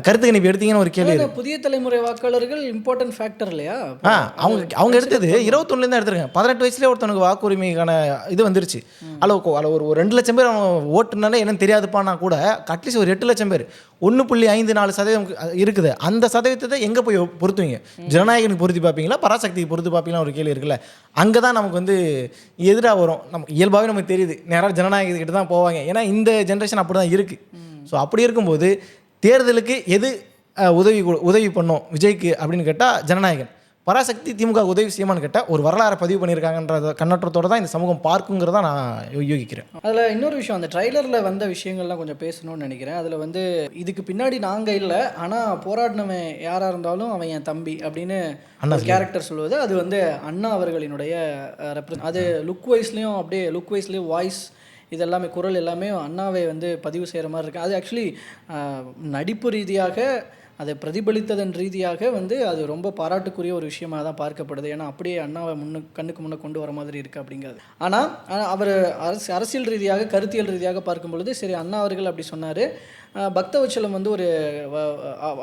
கருத்து கணிப்பு எடுத்தீங்கன்னு ஒரு கேள்வி. புதிய தலைமுறை வாக்காளர்கள் இம்பார்ட்டன்ட் ஃபேக்டர் இல்லையா? அவங்க எடுத்தது 21 தான் எடுத்துருக்காங்க. 18 வயசுலேயே ஒருத்தனுக்கு வாக்குரிமைக்கான இது வந்துருச்சு. அதில் ஒரு 2 லட்சம் பேர் அவங்க ஓட்டுனாலே என்னன்னு தெரியாதுப்பானா கூட அட்லீஸ்ட் ஒரு 8 லட்சம் பேர் 1.54% இருக்குது. அந்த சதவீதத்தை எங்கே போய் பொறுத்துவீங்க? ஜனநாயகனுக்கு பொருத்தி பார்ப்பீங்களா, பராசக்திக்கு பொறுத்து பார்ப்பீங்களா ஒரு கேள்வி இருக்குல்ல. அங்கே தான் நமக்கு வந்து எதிராக வரும். நமக்கு இயல்பாகவே நமக்கு தெரியுது, நேராக ஜனநாயகத்துக்கிட்ட தான் போவாங்க. ஏன்னா இந்த ஜென்ரேஷன் அப்படி தான் இருக்குது. ஸோ அப்படி இருக்கும்போது தேர்தலுக்கு எது உதவி பண்ணோம் விஜய்க்கு அப்படின்னு கேட்டால் ஜனநாயகன். பராசக்தி திமுக உதவி செய்யுமான்னு கேட்டால் ஒரு வரலாறை பதிவு பண்ணியிருக்காங்கன்ற கண்ணோட்டத்தோடு தான் இந்த சமூகம் பார்க்குங்கிறத நான் யோகிக்கிறேன். அதில் இன்னொரு விஷயம், அந்த ட்ரைலரில் வந்த விஷயங்கள்லாம் கொஞ்சம் பேசணும்னு நினைக்கிறேன். அதில் வந்து இதுக்கு பின்னாடி நாங்கள் இல்லை, ஆனால் போராடினவன் யாராக இருந்தாலும் அவன் என் தம்பி அப்படின்னு அண்ணா கேரக்டர் சொல்லுவது, அது வந்து அண்ணா அவர்களினுடைய அது லுக் வைஸ்லேயும் வாய்ஸ் இதெல்லாமே, குரல் எல்லாமே அண்ணாவை வந்து பதிவு செய்கிற மாதிரி இருக்குது. அது ஆக்சுவலி நடிப்பு ரீதியாக அதை பிரதிபலித்ததன் ரீதியாக வந்து அது ரொம்ப பாராட்டுக்குரிய ஒரு விஷயமாக தான் பார்க்கப்படுது. ஏன்னா அப்படியே அண்ணாவை கண்ணுக்கு முன்னே கொண்டு வர மாதிரி இருக்குது அப்படிங்கிறது. ஆனால் அவர் அரசியல் ரீதியாக கருத்தியல் ரீதியாக பார்க்கும் பொழுது சரி, அண்ணா அவர்கள் அப்படி சொன்னார். பக்தவச்சலம் வந்து ஒரு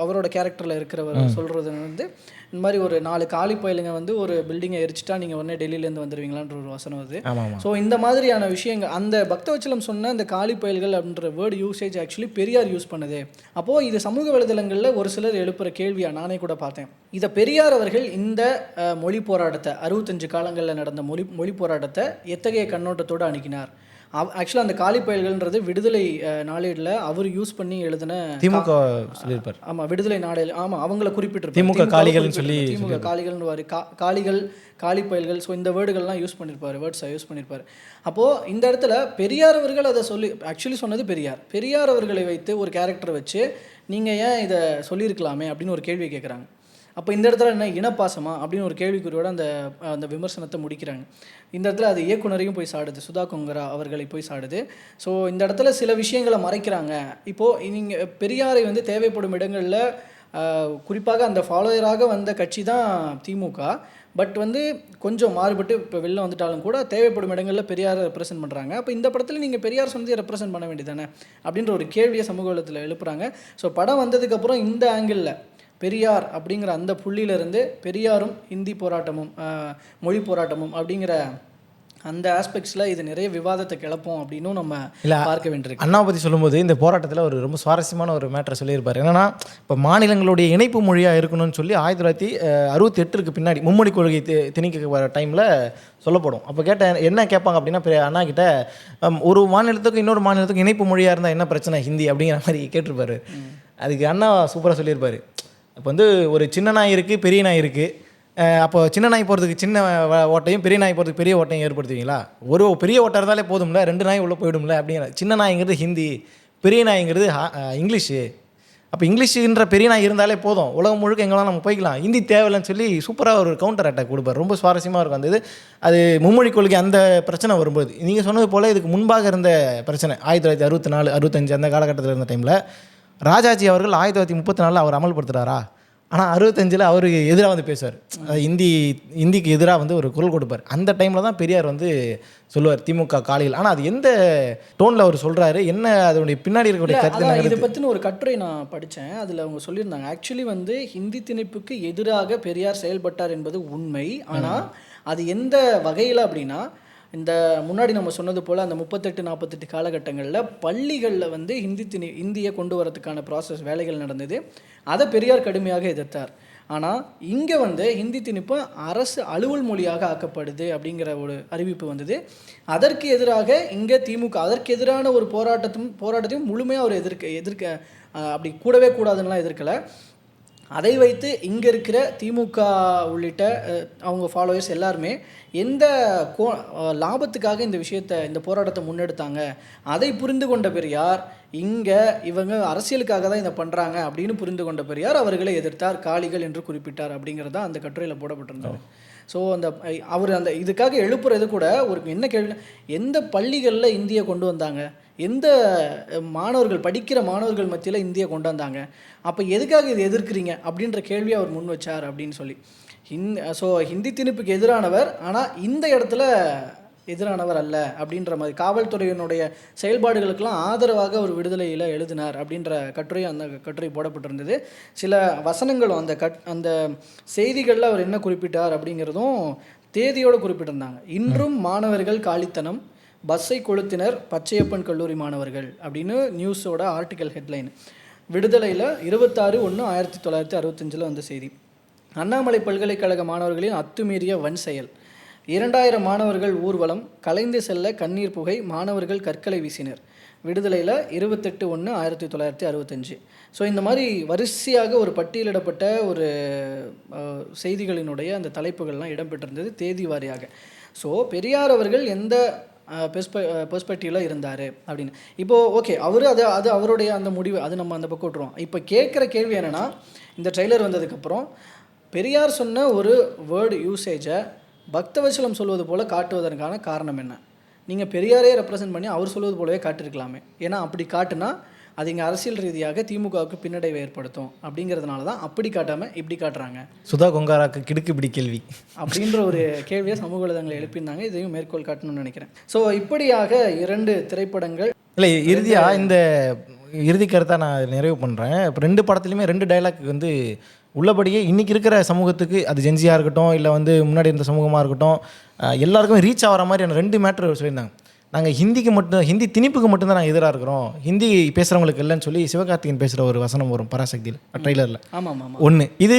அவரோட கேரக்டரில் இருக்கிறவர் சொல்கிறது வந்து இந்த மாதிரி ஒரு 4 காலி பயலுங்க வந்து ஒரு பில்டிங்கை எரிச்சிட்டா நீங்கள் உடனே டெல்லியிலேருந்து வந்துடுவீங்களான்ற ஒரு வசனம் அது. ஸோ இந்த மாதிரியான விஷயங்கள் அந்த பக்தவச்சலம் சொன்ன அந்த காலி பயல்கள் அப்படின்ற word usage actually Periyar use பண்ணுது. அப்போது இது சமூக வலைதளங்களில் ஒரு சிலர் எழுப்புகிற கேள்வியாக நானே கூட பார்த்தேன். இதை பெரியார் அவர்கள் இந்த மொழி போராட்டத்தை 65 காலங்களில் நடந்த மொழி போராட்டத்தை எத்தகைய கண்ணோட்டத்தோடு அணுகினார்? ஆக்சுவலாக அந்த காலி பயல்கள்ன்றது விடுதலை நாளேடில் அவர் யூஸ் பண்ணி எழுதின திமுக சொல்லியிருப்பார். ஆமாம், விடுதலை நாளேடு, ஆமாம், அவங்கள குறிப்பிட்டிருப்பார். திமுக காலிகள்னு சொல்லி திமுக காலிகள்னு காலிகள், காலி பயல்கள், ஸோ இந்த வேர்டுகள்லாம் யூஸ் பண்ணியிருப்பார். அப்போது இந்த இடத்துல பெரியார் அவர்கள் அதை ஆக்சுவலி சொன்னது பெரியார் அவர்களை வைத்து ஒரு கேரக்டர் வச்சு நீங்கள் ஏன் இதை சொல்லியிருக்கலாமே அப்படின்னு ஒரு கேள்வி கேட்குறாங்க. அப்போ இந்த இடத்துல என்ன இனப்பாசமா அப்படின்னு ஒரு கேள்விக்குறியோடு அந்த விமர்சனத்தை முடிக்கிறாங்க. இந்த இடத்துல அது இயக்குனரையும் போய் சாடுது, சுதா கொங்கரா அவர்களை போய் சாடுது. ஸோ இந்த இடத்துல சில விஷயங்களை மறைக்கிறாங்க. இப்போது நீங்கள் பெரியாரை வந்து தேவைப்படும் இடங்களில் குறிப்பாக அந்த ஃபாலோயராக வந்த கட்சி தான் திமுக. பட் வந்து கொஞ்சம் மாறுபட்டு இப்போ வெளில வந்துட்டாலும் கூட தேவைப்படும் இடங்களில் பெரியாரை ரெப்ரசென்ட் பண்ணுறாங்க. அப்போ இந்த படத்தில் நீங்கள் பெரியார் சொன்னதை ரெப்ரசென்ட் பண்ண வேண்டியதானே அப்படின்ற ஒரு கேள்வியை சமூக வலத்தில் எழுப்புறாங்க. ஸோ படம் வந்ததுக்கப்புறம் இந்த ஆங்கிளில் பெரியார் அப்படிங்கிற அந்த புள்ளியிலிருந்து பெரியாரும் ஹிந்தி போராட்டமும் மொழி போராட்டமும் அப்படிங்கிற அந்த ஆஸ்பெக்ட்ஸில் இது நிறைய விவாதத்தை கிளப்போம் அப்படின்னும் நம்ம பார்க்க வேண்டியிருக்கு. அண்ணாவை பற்றி சொல்லும்போது இந்த போராட்டத்தில் ஒரு ரொம்ப சுவாரஸ்யமான ஒரு மேட்டரை சொல்லியிருப்பார். என்னன்னா, இப்போ மாநிலங்களுடைய இணைப்பு மொழியாக இருக்கணும்னு சொல்லி 1968 பின்னாடி மும்மொழி கொள்கை திணிக்க வர டைமில் சொல்லப்படும். அப்போ என்ன கேட்பாங்க அப்படின்னா, அண்ணா கிட்ட ஒரு மாநிலத்துக்கும் இன்னொரு மாநிலத்துக்கும் இணைப்பு மொழியாக இருந்தால் என்ன பிரச்சனை ஹிந்தி அப்படிங்கிற மாதிரி கேட்டிருப்பாரு. அதுக்கு அண்ணா சூப்பராக சொல்லியிருப்பார். இப்போ வந்து ஒரு சின்ன நாய் இருக்குது, பெரிய நாய் இருக்குது. அப்போ சின்ன நாய் போகிறதுக்கு சின்ன ஓட்டையும் பெரிய நாய் போகிறதுக்கு பெரிய ஓட்டையும் ஏற்படுத்துவீங்களா? ஒரு பெரிய ஓட்டை இருந்தாலே போதும்ல, 2 நாய் உள்ளே போயிடும்ல அப்படிங்கிற. சின்ன நாய்ங்கிறது ஹிந்தி, பெரிய நாய்ங்கிறது இங்கிலீஷு. அப்போ இங்கிலீஷுன்ற பெரிய நாய் இருந்தாலே போதும், உலகம் முழுக்க எங்கெல்லாம் நம்ம போய்க்கலாம், ஹிந்தி தேவையில்லைன்னு சொல்லி சூப்பராக ஒரு கவுண்டர் அட்டாக் கொடுப்பார். ரொம்ப சுவாரஸ்யமாக இருக்கும் அந்த இது. அது மும்மொழி கொள்கை அந்த பிரச்சனை வரும்போது நீங்கள் சொன்னது போல் இதுக்கு முன்பாக இருந்த பிரச்சனை 1964, 65 அந்த காலகட்டத்தில் இருந்த டைமில் ராஜாஜி அவர்கள் 1934 அவர் அமல்படுத்துகிறாரா? ஆனால் 65 அவருக்கு எதிராக வந்து பேசுவார். இந்திக்கு எதிராக வந்து ஒரு குரல் கொடுப்பார். அந்த டைமில் தான் பெரியார் வந்து சொல்லுவார் திமுக காலிகள். ஆனால் அது எந்த டோனில் அவர் சொல்கிறாரு, என்ன அதனுடைய பின்னாடி இருக்கக்கூடிய கருத்து? இதை பற்றின ஒரு கட்டுரை நான் படித்தேன். அதில் அவங்க சொல்லியிருந்தாங்க, ஆக்சுவலி வந்து ஹிந்தி திணிப்புக்கு எதிராக பெரியார் செயல்பட்டார் என்பது உண்மை. ஆனால் அது எந்த வகையில் அப்படின்னா, இந்த முன்னாடி நம்ம சொன்னது போல் அந்த 38-48 காலகட்டங்களில் பள்ளிகளில் வந்து இந்தியை கொண்டு வரதுக்கான ப்ராசஸ் வேலைகள் நடந்தது. அதை பெரியார் கடுமையாக எதிர்த்தார். ஆனால் இங்கே வந்து ஹிந்தி திணிப்பு அரசு அலுவல் மொழியாக ஆக்கப்படுது அப்படிங்கிற ஒரு அறிவிப்பு வந்தது. அதற்கு எதிராக இங்கே திமுக அதற்கு எதிரான ஒரு போராட்டத்தையும் முழுமையாக அவர் எதிர்க்க அப்படி கூடவே கூடாதுன்னெலாம் எதிர்க்கலை. அதை வைத்து இங்கே இருக்கிற திமுக உள்ளிட்ட அவங்க ஃபாலோவர்ஸ் எல்லாருமே எந்த லாபத்துக்காக இந்த போராட்டத்தை முன்னெடுத்தாங்க அதை புரிந்து கொண்ட பெரியார், இங்கே இவங்க அரசியலுக்காக தான் இதை பண்ணுறாங்க அப்படின்னு புரிந்து கொண்ட பெரியார் அவர்களை எதிர்த்தார், காளிகள் என்று குறிப்பிட்டார் அப்படிங்கிறது தான் அந்த கட்டுரையில் போடப்பட்டிருந்தார். ஸோ அவர் அந்த இதுக்காக எழுப்புறது கூட ஒரு என்ன கேள்வி, எந்த பள்ளிகளில் இந்தியை கொண்டு வந்தாங்க, எந்த படிக்கிற மாணவர்கள் மத்தியில் இந்தியை கொண்டு வந்தாங்க, அப்போ எதுக்காக இது எதிர்க்கிறீங்க அப்படின்ற கேள்வியை அவர் முன் வச்சார் அப்படின்னு சொல்லி. ஸோ ஹிந்தி திணிப்புக்கு எதிரானவர், ஆனால் இந்த இடத்துல எதிரானவர் அல்ல அப்படின்ற மாதிரி காவல்துறையினுடைய செயல்பாடுகளுக்கெல்லாம் ஆதரவாக ஒரு விடுதலையில் எழுதினார் அப்படின்ற அந்த கட்டுரை போடப்பட்டிருந்தது. சில வசனங்களும் அந்த செய்திகளில் அவர் என்ன குறிப்பிட்டார் அப்படிங்கிறதும் தேதியோடு குறிப்பிட்டிருந்தாங்க. இன்றும் மாணவர்கள் காலித்தனம், பஸ்ஸை கொளுத்தினர் பச்சையப்பன் கல்லூரி மாணவர்கள் அப்படின்னு நியூஸோட ஆர்டிக்கல் ஹெட்லைன். விடுதலையில் 26/1/1965 வந்த செய்தி. அண்ணாமலை பல்கலைக்கழக மாணவர்களின் அத்துமீறிய வன் செயல். 2000 மாணவர்கள் ஊர்வலம், கலைந்து செல்ல கண்ணீர் புகை, மாணவர்கள் கற்களை வீசினர். விடுதலையில் 28/1/1965. ஸோ இந்த மாதிரி வரிசையாக ஒரு பட்டியலிடப்பட்ட ஒரு செய்திகளினுடைய அந்த தலைப்புகள்லாம் இடம்பெற்றிருந்தது தேதி வாரியாக. ஸோ பெரியார் அவர்கள் எந்த பெர்ஸ்பெக்டிவில் இருந்தார் அப்படின்னு. இப்போது ஓகே, அது அவருடைய அந்த முடிவு, அது நம்ம அந்த பக்கம் விட்டுருவோம். இப்போ கேட்குற கேள்வி என்னென்னா, இந்த ட்ரெய்லர் வந்ததுக்கப்புறம் பெரியார் சொன்ன ஒரு வேர்டு யூசேஜை பக்தவச்சலம் சொல்வது போல் காட்டுவதற்கான காரணம் என்ன? நீங்கள் பெரியாரே ரெப்ரசன்ட் பண்ணி அவர் சொல்வது போலவே காட்டிருக்கலாமே. ஏன்னா அப்படி காட்டுனா அது இங்கே அரசியல் ரீதியாக திமுகவுக்கு பின்னடைவை ஏற்படுத்தும் அப்படிங்கிறதுனால தான் அப்படி காட்டாமல் இப்படி காட்டுறாங்க. சுதா கொங்காராக்கு கிடுக்கு இப்படி கேள்வி அப்படின்ற ஒரு கேள்வியை சமூக வலைதளங்களை எழுப்பியிருந்தாங்க. இதையும் மேற்கோள் காட்டணும்னு நினைக்கிறேன். ஸோ இப்படியாக 2 திரைப்படங்கள். இல்லை, இறுதியாக இந்த இறுதி கருத்தை நான் நிறைவு பண்ணுறேன். இப்போ 2 படத்துலையுமே 2 டைலாக் வந்து உள்ளபடியே இன்றைக்கி இருக்கிற சமூகத்துக்கு, அது ஜென்சியாக இருக்கட்டும் இல்லை வந்து முன்னாடி இருந்த சமூகமாக இருக்கட்டும், எல்லாருக்குமே ரீச் ஆகிற மாதிரியான 2 மேட்ரு சொல்லியிருந்தாங்க. நாங்கள் ஹிந்தி திணிப்புக்கு மட்டும்தான் நாங்கள் எதிராக இருக்கிறோம், ஹிந்தி பேசுகிறவங்களுக்கு இல்லைன்னு சொல்லி சிவகார்த்திகேயன் பேசுகிற ஒரு வசனம் வரும் பராசக்தியில் ட்ரெய்லரில். ஒன்று இது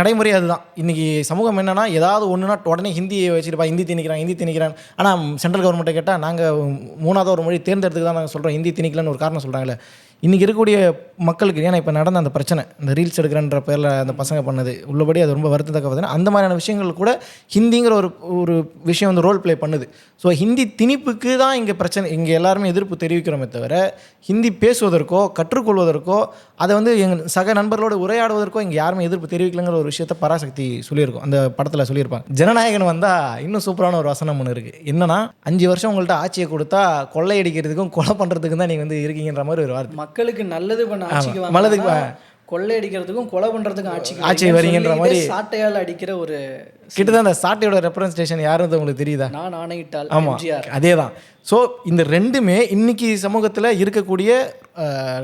நடைமுறை. அதுதான் இன்றைக்கி சமூகம் என்னென்னா, ஏதாவது ஒன்றுனா உடனே ஹிந்தியை வச்சுருப்பா, ஹிந்தி திணிக்கிறான். ஆனால் சென்ட்ரல் கவர்மெண்ட்டை கேட்டால் நாங்கள் 3வது ஒரு மொழி தேர்ந்தெடுத்துக்கு தான் நாங்கள் சொல்கிறோம், ஹிந்தி திணிக்கலன்னு ஒரு காரணம் சொல்கிறாங்களே. இன்றைக்கி இருக்கக்கூடிய மக்களுக்கு, ஏன்னா இப்போ நடந்த அந்த பிரச்சனை, இந்த ரீல்ஸ் எடுக்கிறன்ற பேரில் அந்த பசங்க பண்ணது உள்ளபடி அது ரொம்ப வருத்தத்தக்க பார்த்தீங்கன்னா, அந்த மாதிரியான விஷயங்கள் கூட ஹிந்திங்கிற ஒரு விஷயம் வந்து ரோல் ப்ளே பண்ணுது. ஸோ ஹிந்தி திணிப்புக்கு தான் இங்கே பிரச்சனை. இங்கே எல்லாருமே எதிர்ப்பு தெரிவிக்கிறோமே தவிர ஹிந்தி பேசுவதற்கோ கற்றுக்கொள்வதற்கோ அதை வந்து எங்கள் சக நண்பர்களோடு உரையாடுவதற்கோ இங்கே யாருமே எதிர்ப்பு தெரிவிக்கலைங்கிற ஒரு விஷயத்தை பராசக்தி சொல்லியிருக்கோம், அந்த படத்தில் சொல்லியிருப்பாங்க. ஜனநாயகன் வந்தால் இன்னும் சூப்பரான ஒரு வசனம் ஒன்று இருக்குது. என்னன்னா, 5 வருஷம் உங்கள்கிட்ட ஆட்சியை கொடுத்தா கொள்ளையடிக்கிறதுக்கும் கொலை பண்ணுறதுக்கும் தான் நீங்கள் வந்து இருக்கீங்கன்ற மாதிரி ஒரு வார்த்தை. மக்களுக்கு நல்லது பண்ண கொள்ளையடிக்கிறதுக்கும் கொலை பண்ணுறதுக்கும் ஆட்சி வரீங்கன்ற மாதிரி சாட்டையால் அடிக்கிற ஒரு கிட்டத்தட்ட அந்த சாட்டையோட ரெப்ரஸன்டேஷன் யாருன்னு உங்களுக்கு தெரியுதா? நான் ஆணையிட்டால் ஆமாம், அதே தான். ஸோ இந்த ரெண்டுமே இன்னைக்கு சமூகத்தில் இருக்கக்கூடிய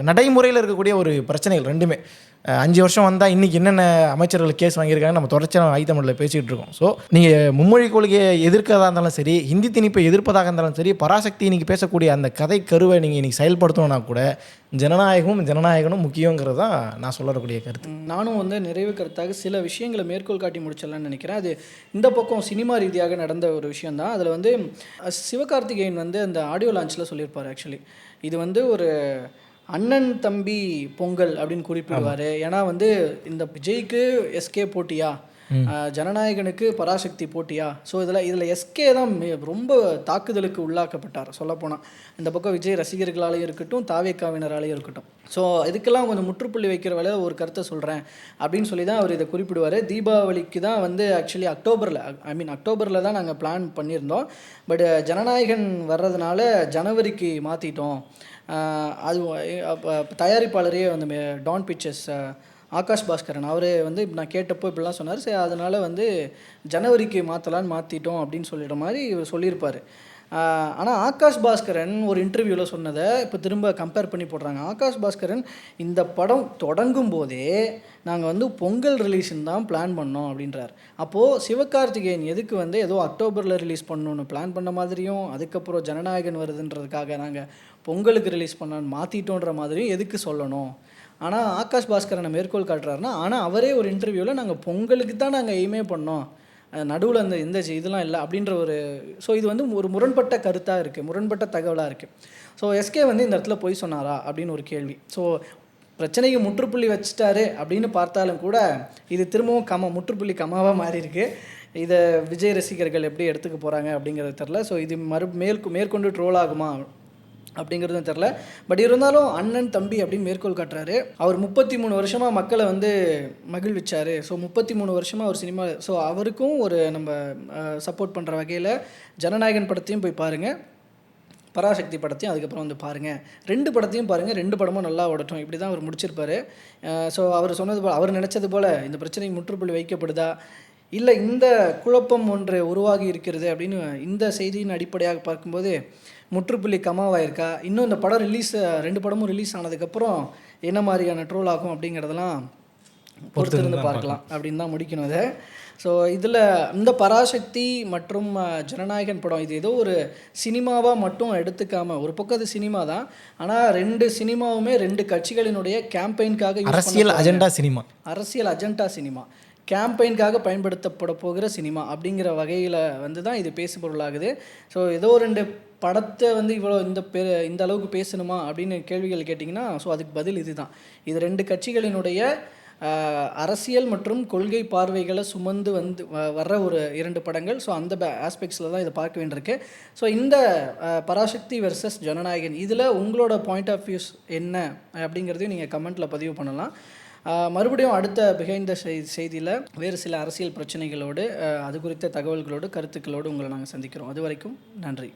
நடைமுறையில் இருக்கக்கூடிய ஒரு பிரச்சனைகள் ரெண்டுமே. 5 வருஷம் வந்தால் இன்றைக்கி என்னென்ன அமைச்சர்கள் கேஸ் வாங்கியிருக்காங்க நம்ம தொடர்ச்சியாக ஐத்தமிழில் பேசிகிட்டு இருக்கோம். ஸோ நீங்கள் மும்மொழி கொள்கையை எதிர்க்கிறதா இருந்தாலும் சரி, ஹிந்தி திணிப்பை எதிர்ப்பதாக இருந்தாலும் சரி, பராசக்தி இன்றைக்கி பேசக்கூடிய அந்த கதை கருவை நீங்கள் இன்றைக்கி செயல்படுத்தணும்னா கூட ஜனநாயகனும் முக்கியங்கிறது தான் நான் சொல்லக்கூடிய கருத்து. நானும் வந்து நிறைவு கருத்தாக சில விஷயங்களை மேற்கோள் காட்டி முடிச்சிடலாம்னு நினைக்கிறேன். அது இந்த பக்கம் சினிமா ரீதியாக நடந்த ஒரு விஷயந்தான். அதில் வந்து சிவகார்த்திகேயன் வந்து அந்த ஆடியோ லான்ச்சில் சொல்லியிருப்பார். ஆக்சுவலி இது வந்து ஒரு அண்ணன் தம்பி பொங்கல் அப்படின்னு குறிப்பிடுவார். ஏன்னா வந்து இந்த விஜய்க்கு எஸ்கே போட்டியா, ஜனநாயகனுக்கு பராசக்தி போட்டியா. ஸோ இதில் எஸ்கே தான் ரொம்ப தாக்குதலுக்கு உள்ளாக்கப்பட்டார் சொல்லப்போனால். இந்த பக்கம் விஜய் ரசிகர்களாலேயும் இருக்கட்டும், தாவேக்காவினராலேயும் இருக்கட்டும். ஸோ இதுக்கெல்லாம் கொஞ்சம் முற்றுப்புள்ளி வைக்கிற வேலையில் ஒரு கருத்தை சொல்கிறேன் அப்படின்னு சொல்லி தான் அவர் இதை குறிப்பிடுவார். தீபாவளிக்கு தான் வந்து ஆக்சுவலி அக்டோபரில் தான் நாங்கள் பிளான் பண்ணியிருந்தோம். பட் ஜனநாயகன் வர்றதுனால ஜனவரிக்கு மாற்றிட்டோம். அது தயாரிப்பாளரே வந்து டான் பிக்சர்ஸ் ஆகாஷ் பாஸ்கரன் அவரே வந்து நான் கேட்டப்போ இப்படிலாம் சொன்னார். சரி, அதனால் வந்து ஜனவரிக்கு மாற்றிட்டோம் அப்படின்னு சொல்லிடுற மாதிரி இவர் சொல்லியிருப்பார். ஆனால் ஆகாஷ் பாஸ்கரன் ஒரு இன்டர்வியூவில் சொன்னதை இப்போ திரும்ப கம்பேர் பண்ணி போடுறாங்க. ஆகாஷ் பாஸ்கரன் இந்த படம் தொடங்கும் போதே நாங்கள் வந்து பொங்கல் ரிலீஸ்ன்னு தான் பிளான் பண்ணோம் அப்படின்றார். அப்போது சிவகார்த்திகேயன் எதுக்கு வந்து ஏதோ அக்டோபரில் ரிலீஸ் பண்ணணுன்னு பிளான் பண்ண மாதிரியும், அதுக்கப்புறம் ஜனநாயகன் வருதுன்றதுக்காக நாங்கள் பொங்கலுக்கு ரிலீஸ் பண்ணான்னு மாற்றிட்டோன்ற மாதிரியும் எதுக்கு சொல்லணும்? ஆனால் ஆகாஷ் பாஸ்கரனை மேற்கோள் காட்டுறாருன்னா, ஆனால் அவரே ஒரு இன்டர்வியூவில் நாங்கள் பொங்கலுக்கு தான் நாங்கள் எய்மே பண்ணோம், நடுவில் அந்த எந்த இதெல்லாம் இல்லை அப்படின்ற ஒரு. ஸோ இது வந்து ஒரு முரண்பட்ட கருத்தாக இருக்குது, முரண்பட்ட தகவலாக இருக்குது. ஸோ எஸ்கே வந்து இந்த இடத்துல போய் சொன்னாரா அப்படின்னு ஒரு கேள்வி. ஸோ பிரச்சனைக்கு முற்றுப்புள்ளி வச்சுட்டாரு அப்படின்னு பார்த்தாலும் கூட இது திரும்பவும் முற்றுப்புள்ளி கமாவாக மாறி இருக்கு. இதை விஜய் ரசிகர்கள் எப்படி எடுத்துக்க போகிறாங்க அப்படிங்கிறது தெரில. ஸோ இது மேற்கொண்டு ட்ரோல் ஆகுமா அப்படிங்கிறதும் தெரில. பட் இருந்தாலும் அண்ணன் தம்பி அப்படின்னு மேற்கோள் காட்டுறாரு. அவர் 33 வருஷமாக மக்களை வந்து மகிழ்விச்சார். ஸோ 33 வருஷமாக அவர் சினிமா. ஸோ அவருக்கும் ஒரு நம்ம சப்போர்ட் பண்ணுற வகையில் ஜனநாயகன் படத்தையும் போய் பாருங்கள், பராசக்தி படத்தையும் அதுக்கப்புறம் வந்து பாருங்கள். 2 படத்தையும் பாருங்கள், 2 படமும் நல்லா ஓடட்டும். இப்படி தான் அவர் முடிச்சிருப்பார். ஸோ அவர் சொன்னது போல், அவர் நினச்சது போல் இந்த பிரச்சனைக்கு முற்றுப்புள்ளி வைக்கப்படுதா, இல்லை இந்த குழப்பம் ஒன்று உருவாகி இருக்கிறது அப்படின்னு இந்த செய்தியின் அடிப்படையாக பார்க்கும்போது முற்றுப்புள்ளி கமாவாயிருக்கா, இன்னும் இந்த படம் 2 படமும் ரிலீஸ் ஆனதுக்கப்புறம் என்ன மாதிரியான ட்ரோல் ஆகும் அப்படிங்கிறதெல்லாம் பொறுத்திருந்து பார்க்கலாம் அப்படின்னு தான் முடிக்கணும் அதை. ஸோ இதில் இந்த பராசக்தி மற்றும் ஜனநாயகன் படம் இது ஏதோ ஒரு சினிமாவாக மட்டும் எடுத்துக்காமல், ஒரு பக்கம் அது சினிமா தான், ஆனால் 2 சினிமாவுமே 2 கட்சிகளினுடைய கேம்பெயின்காக அரசியல் அஜெண்டா சினிமா கேம்பெயின்காக பயன்படுத்தப்பட போகிற சினிமா அப்படிங்கிற வகையில் வந்து தான் இது பேசுபொருளாகுது. ஸோ ஏதோ 2 படத்தை வந்து இவ்வளோ இந்த அளவுக்கு பேசணுமா அப்படின்னு கேள்விகள் கேட்டிங்கன்னா, ஸோ அதுக்கு பதில் இது தான். இது 2 கட்சிகளினுடைய அரசியல் மற்றும் கொள்கை பார்வைகளை சுமந்து வந்து வர்ற ஒரு 2 படங்கள். ஸோ அந்த ஆஸ்பெக்ட்ஸில் தான் இதை பார்க்க வேண்டியிருக்கு. ஸோ இந்த பராசக்தி வெர்சஸ் ஜனநாயகன் இதில் உங்களோட பாயிண்ட் ஆஃப் வியூஸ் என்ன அப்படிங்கிறதையும் நீங்கள் கமெண்ட்டில் பதிவு பண்ணலாம். மறுபடியும் அடுத்த பிஹைண்ட் த செய்தியில் வேறு சில அரசியல் பிரச்சனைகளோடு, அது குறித்த தகவல்களோடு, கருத்துக்களோடு உங்களை நாங்கள் சந்திக்கிறோம். அது வரைக்கும் நன்றி.